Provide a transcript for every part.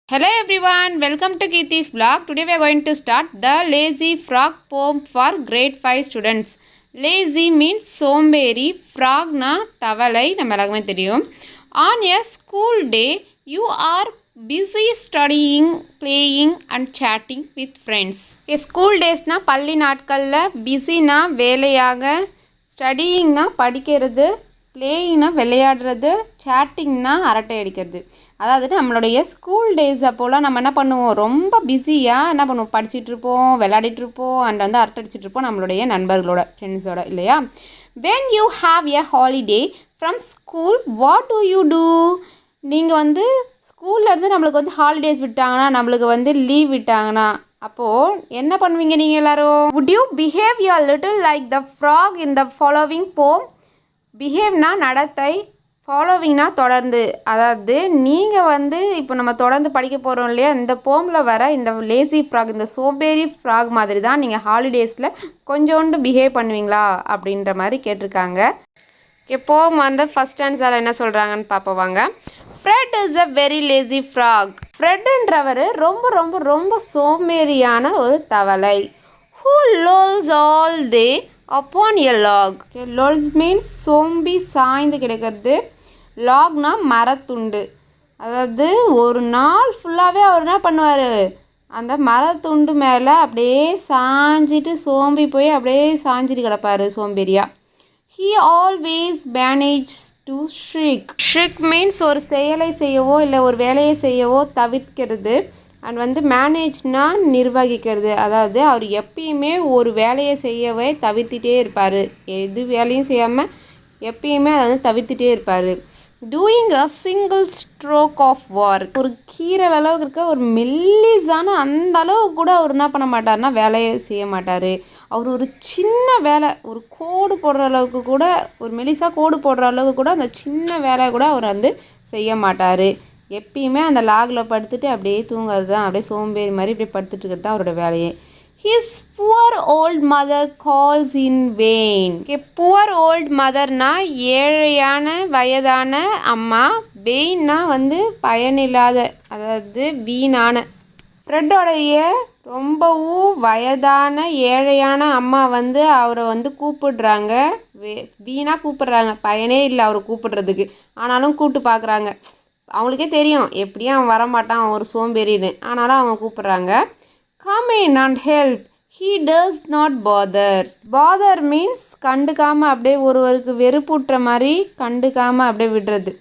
Hello everyone, welcome to Kirti's vlog. Today we are going to start the Lazy Frog poem for grade 5 students. Lazy means somberi, frog na தவளை நம்ம எல்லாருக்குமே தெரியும். On a school day, you are busy studying, playing and chatting with friends. School days na பள்ளி நாட்கள்ல busy na வேலையாக, studying na படிக்கிறது, பிளேயிங்னா விளையாடுறது, சேட்டிங்னா அரட்டை அடிக்கிறது. அதாவது நம்மளுடைய ஸ்கூல் டேஸ் அப்போலாம் நம்ம என்ன பண்ணுவோம், ரொம்ப பிஸியாக என்ன பண்ணுவோம், படிச்சுட்ருப்போம், விளையாடிட்டுருப்போம் அண்ட் வந்து அரட்டை அடிச்சிட்ருப்போம் நம்மளுடைய நண்பர்களோட, ஃப்ரெண்ட்ஸோட இல்லையா. When you have a holiday from school what do you do? நீங்கள் வந்து ஸ்கூல்லேருந்து நம்மளுக்கு வந்து ஹாலிடேஸ் விட்டாங்கன்னா, நம்மளுக்கு வந்து லீவ் விட்டாங்கன்னா அப்போது என்ன பண்ணுவீங்க நீங்கள் எல்லோரும்? Would you behave your little like the frock in the following போம்? பிஹேவ்னா நடத்தை, ஃபாலோவிங்னா தொடர்ந்து. அதாவது நீங்கள் வந்து இப்போ நம்ம தொடர்ந்து படிக்க போகிறோம் இல்லையா, இந்த போமில் வர இந்த லேசி ஃப்ராக், இந்த சோம்பேறி ஃப்ராக் மாதிரி தான் நீங்கள் ஹாலிடேஸில் கொஞ்சோண்டு பிஹேவ் பண்ணுவீங்களா அப்படின்ற மாதிரி கேட்டிருக்காங்க. போம் வந்து ஃபஸ்ட் ஆன்சர் என்ன சொல்கிறாங்கன்னு பார்ப்போவாங்க. Fred is a very lazy frog. ஃப்ரெட்டுன்றவர் ரொம்ப ரொம்ப ரொம்ப சோம்பேறியான ஒரு தவளை. Who lolls all day upon a log. Lolls means சோம்பி சாய்ந்து கிடக்கிறது. லாக்னா மரத்துண்டு. அதாவது ஒரு நாள் ஃபுல்லாகவே அவர் என்ன பண்ணுவார், அந்த மரத்துண்டு மேலே அப்படியே சாஞ்சிட்டு சோம்பி போய் அப்படியே சாஞ்சிட்டு கிடப்பார் சோம்பேறியா. He always manage to shirk. Shirk means ஒரு செயலை செய்யவோ இல்லை ஒரு வேலையை செய்யவோ தவிர்க்கிறது. அண்ட் வந்து மேனேஜ்னால் நிர்வகிக்கிறது. அதாவது அவர் எப்பயுமே ஒரு வேலையை செய்யவே தவிர்த்துட்டே இருப்பார். எது வேலையும் செய்யாமல் எப்பயுமே அதை வந்து தவிர்த்துட்டே இருப்பார். Doing a single stroke of work. ஒரு கீரல் அளவுக்கு இருக்க ஒரு மெல்லிஸான அந்த அளவு கூட அவர் என்ன பண்ண மாட்டார்னா வேலையை செய்ய மாட்டார். அவர் ஒரு சின்ன வேலை, ஒரு கோடு போடுற அளவுக்கு கூட, ஒரு மெல்லிஸாக கோடு போடுற அளவுக்கு கூட அந்த சின்ன வேலை கூட அவர் வந்து செய்ய மாட்டார். எப்பயுமே அந்த லாகில் படுத்துட்டு அப்படியே தூங்குறது தான், அப்படியே சோம்பேறி மாதிரி இப்படியே படுத்துட்டு இருக்கிறது தான் அவரோட வேலையே. His poor old mother calls in vain. Poor old மதர்னா ஏழையான வயதான அம்மா, வெயின்னா வந்து பயனில்லாத, அதாவது வீணான. ஃப்ரெட்டோடைய ரொம்பவும் வயதான ஏழையான அம்மா வந்து அவரை வந்து கூப்பிடுறாங்க, வீணாக கூப்பிடுறாங்க, பயனே இல்லை அவரை கூப்பிடுறதுக்கு. ஆனாலும் கூப்பிட்டு பார்க்குறாங்க. அவங்களுக்கே தெரியும் எப்படியும் அவன் வரமாட்டான், அவன் ஒரு சோம்பேறின்னு. ஆனாலும் அவங்க கூப்பிட்றாங்க. Come in and help. He does not bother. Bother means கண்டுக்காமல் அப்படியே ஒருவருக்கு வெறுப்புட்டுற மாதிரி கண்டுக்காமல் அப்படியே விடுறது.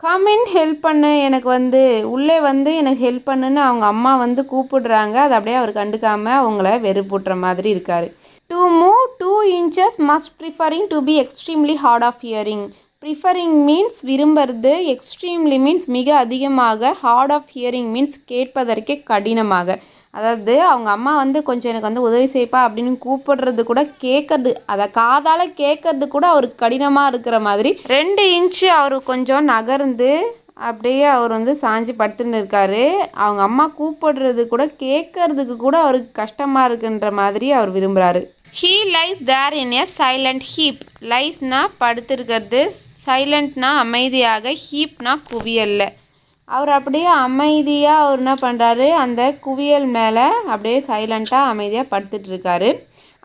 கம் இன் ஹெல்ப் பண்ணு, எனக்கு வந்து உள்ளே வந்து எனக்கு ஹெல்ப் பண்ணுன்னு அவங்க அம்மா வந்து கூப்பிடுறாங்க. அது அப்படியே அவர் கண்டுக்காமல் அவங்கள வெறுப்புட்டுற மாதிரி இருக்கார். To move 2 inches must preferring to be extremely hard of hearing. Preferring means விரும்புறது, எக்ஸ்ட்ரீம்லி மீன்ஸ் மிக அதிகமாக, ஹார்ட் ஆஃப் ஹியரிங் மீன்ஸ் கேட்பதற்கே கடினமாக. அதாவது அவங்க அம்மா வந்து கொஞ்சம் எனக்கு வந்து உதவி செய்ப்பா அப்படின்னு கூப்பிடுறது கூட கேட்கறது, அதை காதால் கேட்கறது கூட அவருக்கு கடினமாக இருக்கிற மாதிரி 2 inch அவர் கொஞ்சம் நகர்ந்து அப்படியே அவர் வந்து சாஞ்சு படுத்துன்னு இருக்காரு. அவங்க அம்மா கூப்பிடுறது கூட கேட்கறதுக்கு கூட அவருக்கு கஷ்டமாக இருக்குன்ற மாதிரி அவர் விரும்புகிறாரு. He lies there in a silent heap. லைஸ்னா படுத்திருக்கிறது, சைலண்ட்னா அமைதியாக, ஹீப்னா குவியல்ல. அவர் அப்படியே அமைதியாக அவர் என்ன பண்ணுறாரு, அந்த குவியல் மேலே அப்படியே சைலண்ட்டாக அமைதியாக படுத்துட்ருக்காரு.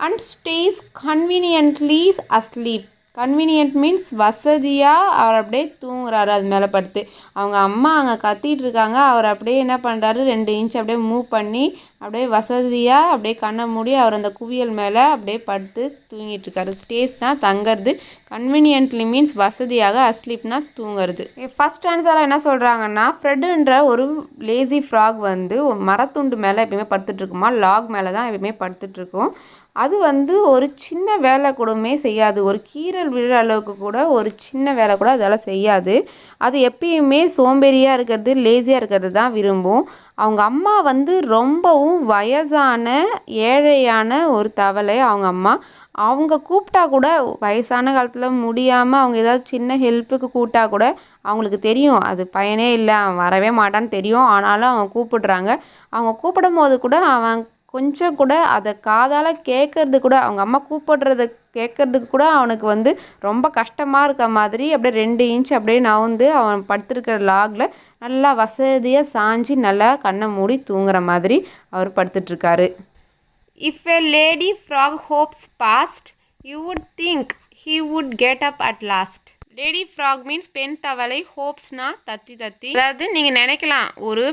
And stays conveniently asleep. Convenient means வசதியாக அவர் அப்படியே தூங்குறாரு அது மேலே படுத்து. அவங்க அம்மா அங்கே கத்திட்டு இருக்காங்க, அவர் அப்படியே என்ன பண்ணுறாரு, 2 inch அப்படியே மூவ் பண்ணி அப்படியே வசதியாக அப்படியே கண்ணை மூடி அவர் அந்த குவியல் மேலே அப்படியே படுத்து தூங்கிட்டுருக்காரு. ஸ்டேஸ்னால் தங்கிறது, கன்வீனியன்ட்லி மீன்ஸ் வசதியாக, அஸ்லீப்னா தூங்குறது. ஃபஸ்ட் ஆன்சராக என்ன சொல்கிறாங்கன்னா, ஃப்ரெட்டுன்ற ஒரு லேசி ஃப்ராக் வந்து ஒரு மரத்துண்டு மேலே எப்பயுமே படுத்துட்ருக்குமா, லாக் மேலே தான் எப்பயுமே படுத்துட்ருக்கும். அது வந்து ஒரு சின்ன வேலை கூடமே செய்யாது, ஒரு கீரல் விழுற அளவுக்கு கூட ஒரு சின்ன வேலை கூட அதெல்லாம் செய்யாது. அது எப்பயுமே சோம்பேறியாக இருக்கிறது, லேசியாக இருக்கிறது தான் விரும்பும். அவங்க அம்மா வந்து ரொம்பவும் வயசான ஏழையான ஒரு தவளை அவங்க அம்மா. அவங்க கூப்பிட்டா கூட வயசான காலத்தில் முடியாமல் அவங்க ஏதாவது சின்ன ஹெல்ப்புக்கு கூப்பிட்டா கூட அவங்களுக்கு தெரியும் அது பயனே இல்லை, அவன் வரவே மாட்டான்னு தெரியும். ஆனாலும் அவங்க கூப்பிடுறாங்க. அவங்க கூப்பிடும் போது கூட அவன் கொஞ்சம் கூட அதை காதால் கேட்கறது கூட, அவங்க அம்மா கூப்பிடுறத கேட்கறதுக்கு கூட அவனுக்கு வந்து ரொம்ப கஷ்டமாக இருக்க மாதிரி அப்படியே 2 இன்ச் அப்படியே நவுந்து அவன் படுத்திருக்கிற லாகில் நல்லா வசதியாக சாஞ்சி நல்லா கண்ணை மூடி தூங்குற மாதிரி அவர் படுத்துட்ருக்காரு. If a lady frog hopes past, you would think he would get up at last. Lady frock means பெண் தவளை, ஹோப்ஸ்னா தத்தி தத்தி. அதாவது நீங்கள் நினைக்கலாம் ஒரு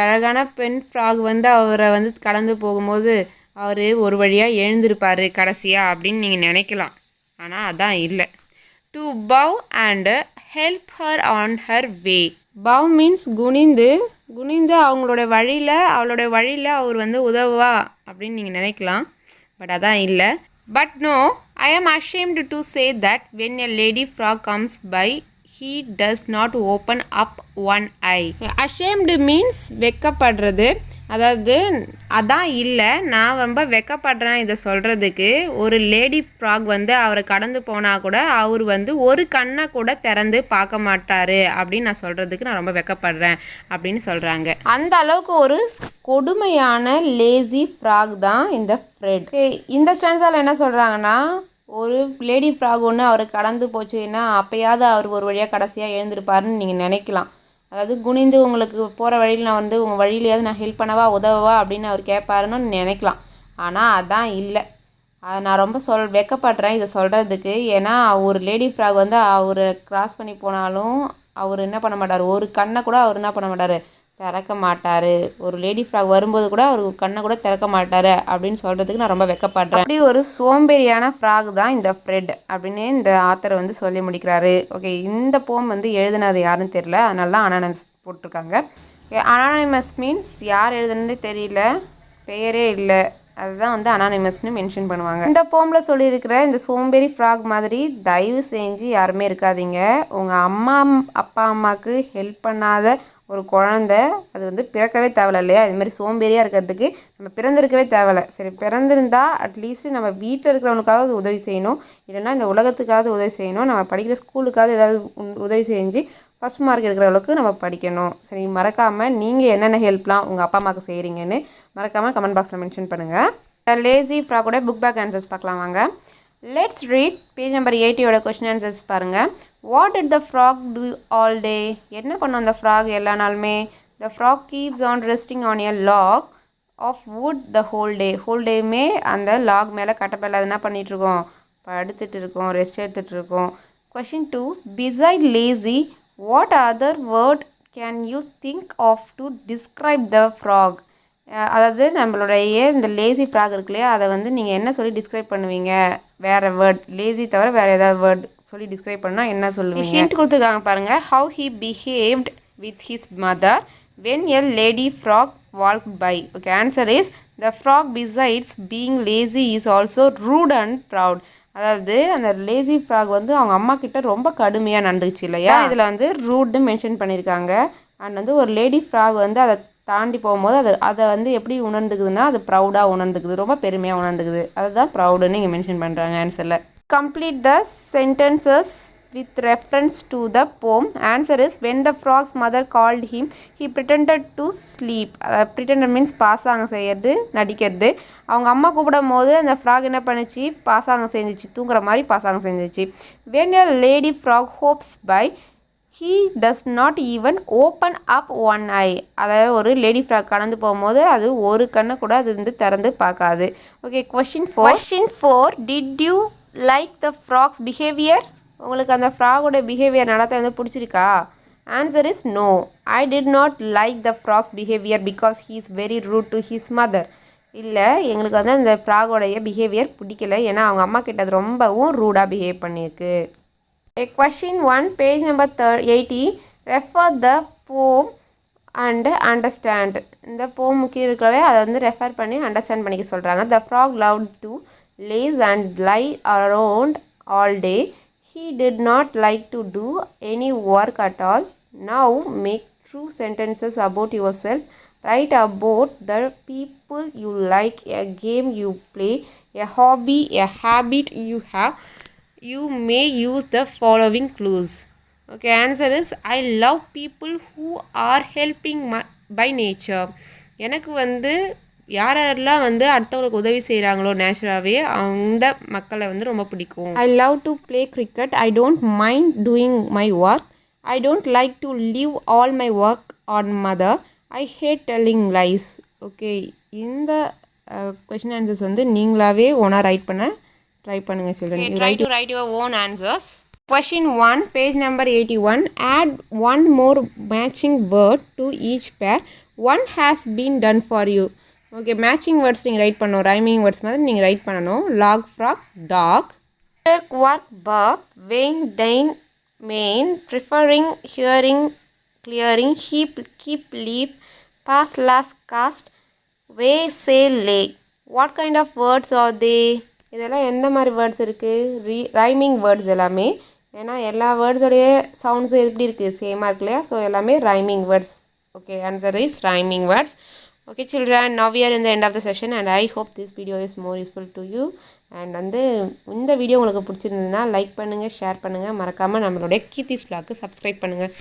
அழகான பெண் ஃப்ராக் வந்து அவரை வந்து கடந்து போகும்போது அவர் ஒரு வழியாக எழுந்திருப்பார் கடைசியாக அப்படின்னு நீங்கள் நினைக்கலாம். ஆனால் அதான் இல்லை. To bow and help her on her way. Bow means குனிந்து அவளுடைய வழியில் அவர் வந்து உதவுவா அப்படின்னு நீங்கள் நினைக்கலாம். பட் அதான் இல்லை. But no, I am ashamed to say that when a lady frog comes by, he does not open up one eye. Ashamed means வெக்கப்படுறது. அதாவது அதான் இல்லை, நான் ரொம்ப வெக்கப்படுறேன் இதை சொல்கிறதுக்கு. ஒரு லேடி ஃப்ராக் வந்து அவரை கடந்து போனால் கூட அவர் வந்து ஒரு கண்ணை கூட திறந்து பார்க்க மாட்டார் அப்படின்னு நான் சொல்கிறதுக்கு நான் ரொம்ப வெக்கப்படுறேன் அப்படின்னு சொல்கிறாங்க. அந்த அளவுக்கு ஒரு கொடுமையான லேசி ஃப்ராக் தான் இந்த ஃப்ரெட். இந்த ஸ்டான்ஸால் என்ன சொல்கிறாங்கன்னா, ஒரு லேடி ஃப்ராக் ஒன்று அவரை கடந்து போச்சுன்னா அப்போயாவது அவர் ஒரு வழியாக கடைசியாக எழுந்திருப்பாருன்னு நீங்கள் நினைக்கலாம். அதாவது குனிந்து உங்களுக்கு போகிற வழியில் நான் வந்து உங்கள் வழியிலையாவது நான் ஹெல்ப் பண்ணவா உதவவா அப்படின்னு அவர் கேட்பாருன்னு நினைக்கலாம். ஆனால் அதான் இல்லை. அதை நான் ரொம்ப வெக்கப்படுறேன் இதை சொல்கிறதுக்கு. ஏன்னா ஒரு லேடி ஃப்ராக் வந்து அவரை கிராஸ் பண்ணி போனாலும் அவர் என்ன பண்ண மாட்டார், ஒரு கண்ணை கூட அவர் என்ன பண்ண மாட்டார், திறக்க மாட்டார். ஒரு லேடி ஃப்ராக் வரும்போது கூட அவர் கண்ணை கூட திறக்க மாட்டார் அப்படின்னு சொல்கிறதுக்கு நான் ரொம்ப வெக்கப்படுறேன். அப்படி ஒரு சோம்பேறியான ஃப்ராக் தான் இந்த ஃப்ரெட் அப்படின்னு இந்த ஆத்தர் வந்து சொல்லி முடிக்கிறாரு. ஓகே, இந்த போம் வந்து எழுதுனது யாருன்னு தெரியல, அதனால தான் அனானிமஸ் போட்டிருக்காங்க. அனானிமஸ் மீன்ஸ் யார் எழுதுனதே தெரியல, பெயரே இல்லை, அதுதான் வந்து அனானிமஸ்னு மென்ஷன் பண்ணுவாங்க. இந்த போமில் சொல்லியிருக்கிற இந்த சோம்பேறி ஃப்ராக் மாதிரி தயவு செஞ்சு யாருமே இருக்காதீங்க. உங்கள் அப்பா அம்மாவுக்கு ஹெல்ப் பண்ணாத ஒரு குழந்தை அது வந்து பிறக்கவே தேவையில்ல இல்லையா? இதுமாதிரி சோம்பேறியாக இருக்கிறதுக்கு நம்ம பிறந்திருக்கவே தேவையில்ல. சரி, பிறந்திருந்தா அட்லீஸ்ட் நம்ம வீட்டில் இருக்கிறவனுக்காவது உதவி செய்யணும், இல்லைன்னா இந்த உலகத்துக்காவது உதவி செய்யணும், நம்ம படிக்கிற ஸ்கூலுக்காவது ஏதாவது உதவி செஞ்சு ஃபஸ்ட் மார்க் எடுக்கிற அளவுக்கு நம்ம படிக்கணும். சரி, மறக்காமல் நீங்கள் என்னென்ன ஹெல்ப்லாம் உங்கள் அப்பா அம்மாவுக்கு செய்கிறீங்கன்னு மறக்காமல் கமெண்ட் பாக்ஸில் மென்ஷன் பண்ணுங்கள். லேசி ஃப்ராகோட புக் பேக் ஆன்சர்ஸ் பார்க்கலாம் வாங்க. Let's read page number 80 question answers பாருங்கள். What did the frog do all day? என்ன பண்ணும் அந்த ஃப்ராக் எல்லா நாளுமே? The frog keeps on resting on a log of wood the whole day. Whole டேயுமே அந்த லாக் மேலே கட்டப்பையில் அது என்ன பண்ணிகிட்ருக்கோம், படுத்துட்டு இருக்கோம், ரெஸ்ட் எடுத்துகிட்டு இருக்கோம். Question 2, beside lazy what other word can you think of to describe the frog? அதாவது நம்மளுடைய இந்த லேசி ஃப்ராக் இருக்கு இல்லையா, அதை வந்து நீங்கள் என்ன சொல்லி டிஸ்கிரைப் பண்ணுவீங்க? வேறு வேர்ட், லேசி தவிர வேறு ஏதாவது வேர்ட் சொல்லி டிஸ்கிரைப் பண்ணால் என்ன சொல்லுவீங்க? ஹிண்ட் கொடுத்துருக்காங்க பாருங்கள். How he behaved with his mother when a lady frock walked by. Okay, answer is the frog besides being lazy is also rude and proud. அதாவது அந்த லேசி ஃப்ராக் வந்து அவங்க அம்மா கிட்ட ரொம்ப கடுமையாக நடந்துச்சு இல்லையா, இதில் வந்து ரூட்னு மென்ஷன் பண்ணியிருக்காங்க. அண்ட் வந்து ஒரு லேடி ஃப்ராக் வந்து அதை தாண்டி போகும்போது அதை வந்து எப்படி உணர்ந்துக்குதுன்னா அது ப்ரௌடாக உணர்ந்துக்குது, ரொம்ப பெருமையாக உணர்ந்துக்குது. அதுதான் ப்ரௌடுன்னு இங்கே மென்ஷன் பண்ணுறாங்க ஆன்சரில். Complete the sentences with reference to the poem. Answer is when the frog's mother called him, he pretended to sleep. Pretended means பாசாங்க செய்யறது, நடிக்கிறது. அவங்க அம்மா கூப்பிடும் போது அந்த ஃப்ராக் என்ன பண்ணிச்சு, பாசாங்க செஞ்சிச்சு, தூங்குற மாதிரி பாசாங்க செஞ்சிச்சு. When a lady frog hops by, he does not even open up one eye. அதாவது ஒரு லேடி ஃப்ராக் கடந்து போகும்போது அது ஒரு கண்ணை கூட அது வந்து திறந்து பார்க்காது. Okay, Question 4, did you like the frog's behavior? உங்களுக்கு அந்த ஃப்ராகோட பிஹேவியர் நடத்த வந்து பிடிச்சிருக்கா? Answer is no, I did not like the frog's behaviour because he is very rude to his mother. இல்லை, எங்களுக்கு வந்து அந்த ஃப்ராகோடைய பிஹேவியர் பிடிக்கல, ஏன்னா அவங்க அம்மா கிட்ட அது ரொம்பவும் ரூடாக பிஹேவ் பண்ணியிருக்கு. Question 1, பேஜ் நம்பர் 80, ரெஃபர் த போம் அண்ட் அண்டர்ஸ்டாண்ட். இந்த போம் முக்கியம் இருக்கவே அதை வந்து ரெஃபர் பண்ணி அண்டர்ஸ்டாண்ட் பண்ணிக்க சொல்கிறாங்க. The frog loved to laze and lie around all day. He did not like to do any work at all. Now make true sentences about yourself. Write about the people you like, a game you play, a hobby, a habit you have. You may use the following clues. Okay, answer is I love people who are helping by nature. எனக்கு வந்து யார் யாரெல்லாம் வந்து அடுத்தவங்களுக்கு உதவி செய்கிறாங்களோ நேச்சுரலாகவே அந்த மக்களை வந்து ரொம்ப பிடிக்கும். I love to play cricket. I don't mind doing my work. I don't like to leave all my work on mother. I hate telling lies. Okay, இந்த கொஷின் ஆன்சர்ஸ் வந்து நீங்களாவே ஓனாக ரைட் பண்ண ட்ரை பண்ணுங்கள் children. You write to write your own answers. Question 1, page number 81. Add one more matching word to each pair. One has been done for you. Okay, matching words நீங்கள் right பண்ணணும். Rhyming words மாதிரி நீங்கள் right பண்ணணும். log, frog, dog. work, verb. vein, dine, main. preferring, hearing, clearing. heap, keep, leap. pass, last, cast. way, say, lay. What kind of words are they? இதெல்லாம் எந்த மாதிரி words இருக்குது? Rhyming words எல்லாமே. ஏன்னா எல்லா வேர்ட்ஸோடைய சவுண்ட்ஸும் எப்படி இருக்குது? சேமாக இருக்கு இல்லையா? ஸோ எல்லாமே rhyming words. Okay, answer is rhyming words. Okay children, now we are in the end of the session and I hope this video is more useful to you. And வந்து இந்த வீடியோ உங்களுக்கு பிடிச்சிருந்ததுன்னா like பண்ணுங்கள், share பண்ணுங்கள், மறக்காமல் நம்மளுடைய Keerthi's vlog subscribe பண்ணுங்கள்.